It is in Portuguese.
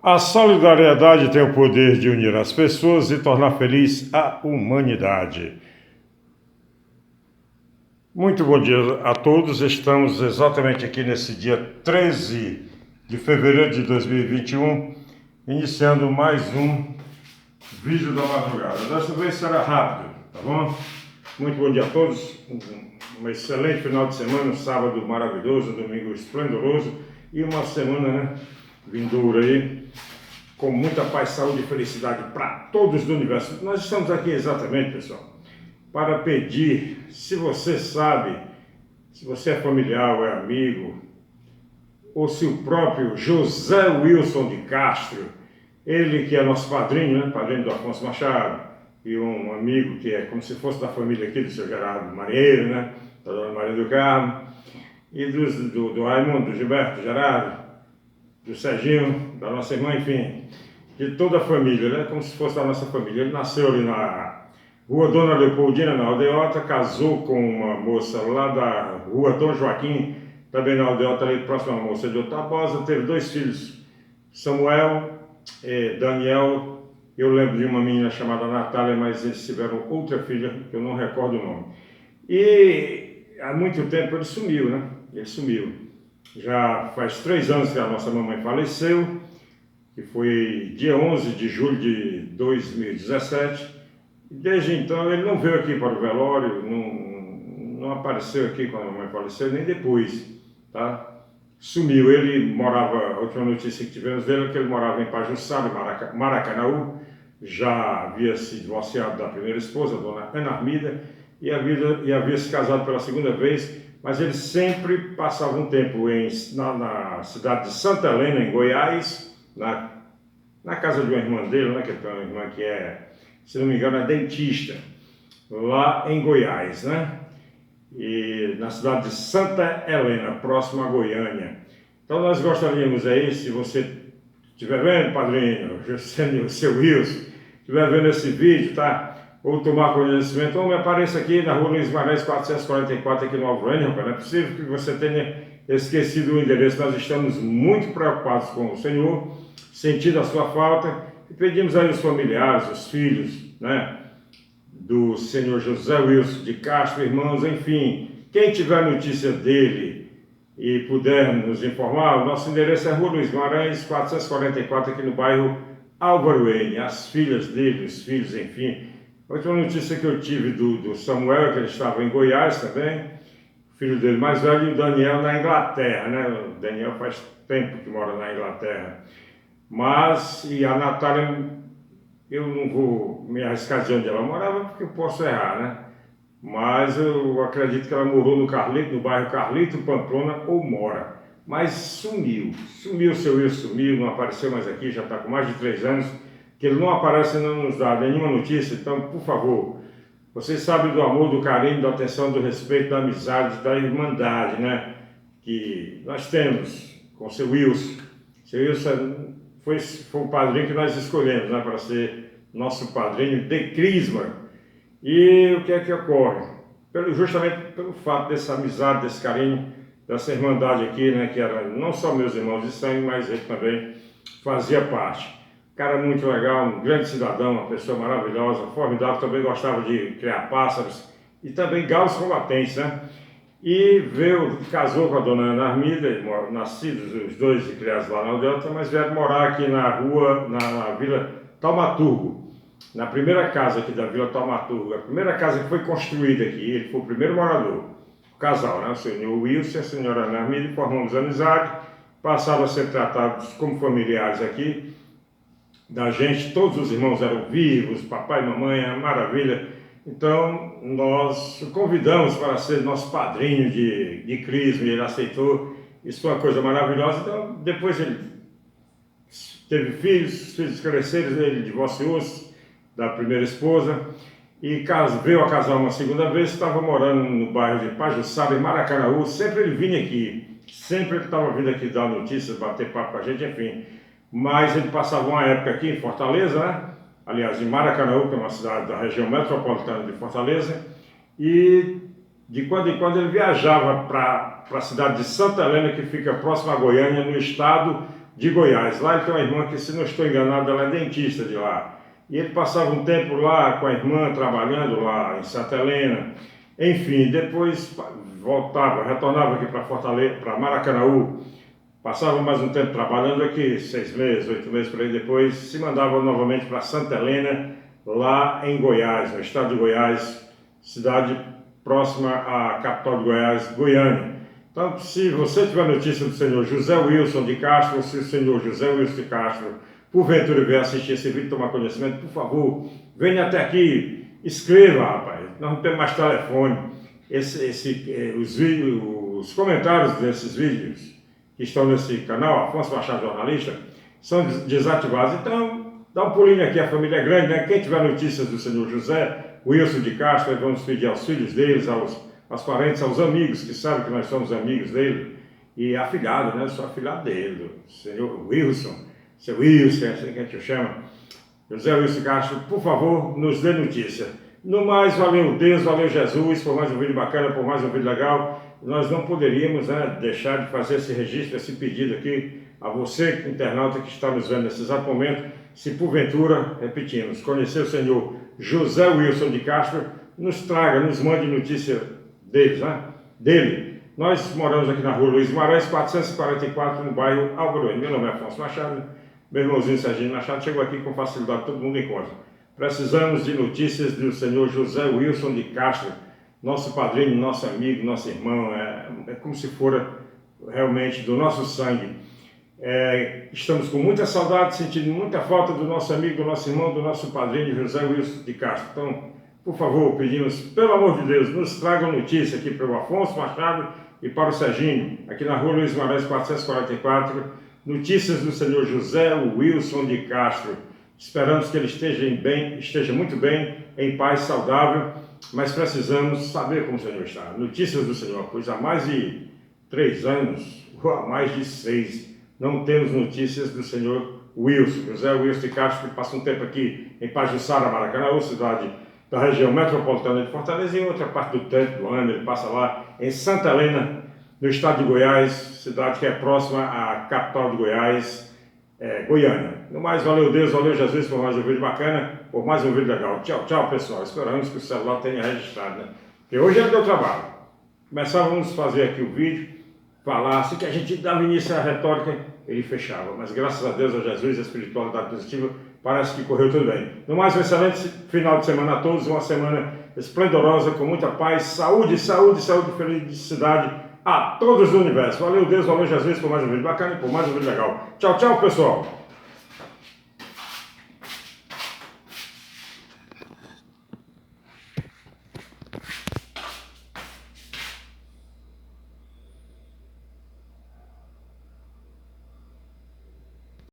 A solidariedade tem o poder de unir as pessoas e tornar feliz a humanidade. Muito bom dia a todos. Estamos exatamente aqui nesse dia 13 de fevereiro de 2021, iniciando mais um vídeo da madrugada. Dessa vez será rápido, tá bom? Muito bom dia a todos. Um excelente final de semana, um sábado maravilhoso, um domingo esplendoroso e uma semana vindoura aí, com muita paz, saúde e felicidade para todos do universo. Nós estamos aqui exatamente, pessoal, para pedir, se você sabe, se você é familiar ou é amigo, ou se o próprio José Wilson de Castro, ele que é nosso padrinho, né? Padrinho do Afonso Machado, e um amigo que é como se fosse da família aqui do seu Gerardo Marinheiro, né? Da dona Maria do Carmo, e do Raimundo, do Gilberto, do Gerardo, do Serginho, da nossa irmã, enfim, de toda a família, né? Como se fosse da nossa família. Ele nasceu ali na Rua Dona Leopoldina, na Aldeota, casou com uma moça lá da Rua Dom Joaquim, também na Aldeota, ali próxima a uma moça de Otabosa, teve 2 filhos, Samuel e Daniel. Eu lembro de uma menina chamada Natália, mas eles tiveram outra filha, que eu não recordo o nome. E há muito tempo ele sumiu, né? Ele sumiu. Já faz 3 anos que a nossa mamãe faleceu, que foi dia 11 de julho de 2017. E desde então ele não veio aqui para o velório, não apareceu aqui quando a mamãe faleceu, nem depois, tá? Sumiu. Ele morava, a última notícia que tivemos dele é que ele morava em Pajuçara, Maracanaú, já havia se divorciado da primeira esposa, a dona Ana Armida, e havia se casado pela segunda vez, mas ele sempre passava um tempo na cidade de Santa Helena, em Goiás, na casa de uma irmã dele, né, que é uma irmã que é, se não me engano, é dentista, lá em Goiás, né? E na cidade de Santa Helena, próximo a Goiânia. Então nós gostaríamos aí, se você estiver vendo, padrinho, o seu Wilson, estiver vendo esse vídeo, tá? Ou tomar conhecimento, ou me apareça aqui na Rua Luiz Marais 444, aqui no Alvorânia, rapaz. Não é possível que você tenha esquecido o endereço. Nós estamos muito preocupados com o Senhor, sentindo a sua falta, e pedimos aí os familiares, os filhos, né, do senhor José Wilson de Castro, irmãos, enfim, quem tiver notícia dele e puder nos informar, o nosso endereço é Rua Luiz Marais 444, aqui no bairro Álvaro N. As filhas dele, os filhos, enfim. A última notícia que eu tive do Samuel, que ele estava em Goiás também, o filho dele mais velho, e o Daniel na Inglaterra, né? O Daniel faz tempo que mora na Inglaterra. Mas, e a Natália, eu não vou me arriscar de onde ela morava, porque eu posso errar, né? Mas eu acredito que ela morou no bairro Carlito, Pamplona, ou mora. Mas sumiu, seu Wilson sumiu, não apareceu mais aqui, já está com mais de 3 anos, que ele não aparece e não nos dá nenhuma notícia. Então, por favor, vocês sabem do amor, do carinho, da atenção, do respeito, da amizade, da irmandade, né? Que nós temos com o seu Wilson. Seu Wilson foi o padrinho que nós escolhemos, né, para ser nosso padrinho de crisma. E o que é que ocorre? Justamente pelo fato dessa amizade, desse carinho, dessa irmandade aqui, né, que era não só meus irmãos de sangue, mas ele também fazia parte. Cara muito legal, um grande cidadão, uma pessoa maravilhosa, formidável, também gostava de criar pássaros e também galos combatentes, né? E casou com a dona Ana Armida, nascidos os dois e criados lá na Aldeota, mas vieram morar aqui na Vila Taumaturgo, na primeira casa aqui da Vila Taumaturgo, a primeira casa que foi construída aqui. Ele foi o primeiro morador, o casal, né? O senhor Wilson e a senhora Ana Armida, formamos amizade, passaram a ser tratados como familiares aqui da gente, todos os irmãos eram vivos, papai e mamãe, maravilha. Então, nós o convidamos para ser nosso padrinho de crisma, e ele aceitou. Isso foi uma coisa maravilhosa. Então, depois ele teve filhos, os filhos cresceram, ele divorciou-se da primeira esposa e veio a casar uma segunda vez. Estava morando no bairro de Pajuçara, em Maracanaú. Sempre ele vinha aqui, sempre ele estava vindo aqui dar notícias, bater papo com a gente, enfim. Mas ele passava uma época aqui em Fortaleza, né? Aliás, em Maracanaú, que é uma cidade da região metropolitana de Fortaleza, e de quando em quando ele viajava para a cidade de Santa Helena, que fica próxima a Goiânia, no estado de Goiás. Lá ele tem uma irmã que, se não estou enganado, ela é dentista de lá. E ele passava um tempo lá com a irmã, trabalhando lá em Santa Helena. Enfim, depois voltava, retornava aqui para Fortaleza, para Maracanaú. Passava mais um tempo trabalhando aqui, 6 meses, 8 meses por aí. Depois se mandava novamente para Santa Helena, lá em Goiás, no estado de Goiás, cidade próxima à capital de Goiás, Goiânia. Então, se você tiver notícia do senhor José Wilson de Castro, ou se o senhor José Wilson de Castro, porventura, vier assistir esse vídeo e tomar conhecimento, por favor, venha até aqui, escreva, rapaz. Nós não temos mais telefone. Os comentários desses vídeos que estão nesse canal, Afonso Machado Jornalista, são desativados. Então, dá um pulinho aqui, a família é grande, né? Quem tiver notícias do senhor José Wilson de Castro, vamos pedir aos filhos deles, aos parentes, aos amigos, que sabem que nós somos amigos dele, e afilhado, né? Eu sou afilhado dele, do senhor Wilson, seu Wilson, assim que a gente chama, José Wilson Castro, por favor, nos dê notícia. No mais, valeu Deus, valeu Jesus, por mais um vídeo bacana, por mais um vídeo legal. Nós não poderíamos, né, deixar de fazer esse registro, esse pedido aqui a você, internauta que está nos vendo nesse exato momento, se porventura, repetimos, conhecer o senhor José Wilson de Castro, nos traga, nos mande notícia deles, né? Dele. Nós moramos aqui na rua Luiz Guimarães, 444, no bairro Alvorada. Meu nome é Afonso Machado, meu irmãozinho Serginho Machado chegou aqui com facilidade, todo mundo encontra. Precisamos de notícias do senhor José Wilson de Castro, nosso padrinho, nosso amigo, nosso irmão, é como se for realmente do nosso sangue. Estamos com muita saudade, sentindo muita falta do nosso amigo, do nosso irmão, do nosso padrinho José Wilson de Castro. Então, por favor, pedimos, pelo amor de Deus, nos tragam notícia aqui para o Afonso Machado e para o Serginho, aqui na rua Luiz Guimarães 444, notícias do senhor José Wilson de Castro. Esperamos que ele esteja muito bem, em paz, saudável, mas precisamos saber como o senhor está. Notícias do senhor, pois há mais de 3 anos, ou há mais de 6, não temos notícias do senhor Wilson, José Wilson de Castro, que passa um tempo aqui em Pajuçara, Maracanaú, cidade da região metropolitana de Fortaleza, e em outra parte do tempo do ano ele passa lá em Santa Helena, no estado de Goiás, cidade que é próxima à capital de Goiás, Goiânia. No mais, valeu Deus, valeu Jesus por mais um vídeo bacana, por mais um vídeo legal. Tchau, tchau pessoal. Esperamos que o celular tenha registrado, né? Porque hoje é meu trabalho. Começávamos a fazer aqui o vídeo, falar, assim que a gente dava início à retórica, ele fechava. Mas graças a Deus, a Jesus, a espiritualidade positiva, parece que correu tudo bem. No mais, um excelente final de semana a todos, uma semana esplendorosa, com muita paz, saúde, saúde, saúde, felicidade a todos do universo. Valeu Deus, valeu Jesus por mais um vídeo bacana e por mais um vídeo legal. Tchau, tchau pessoal.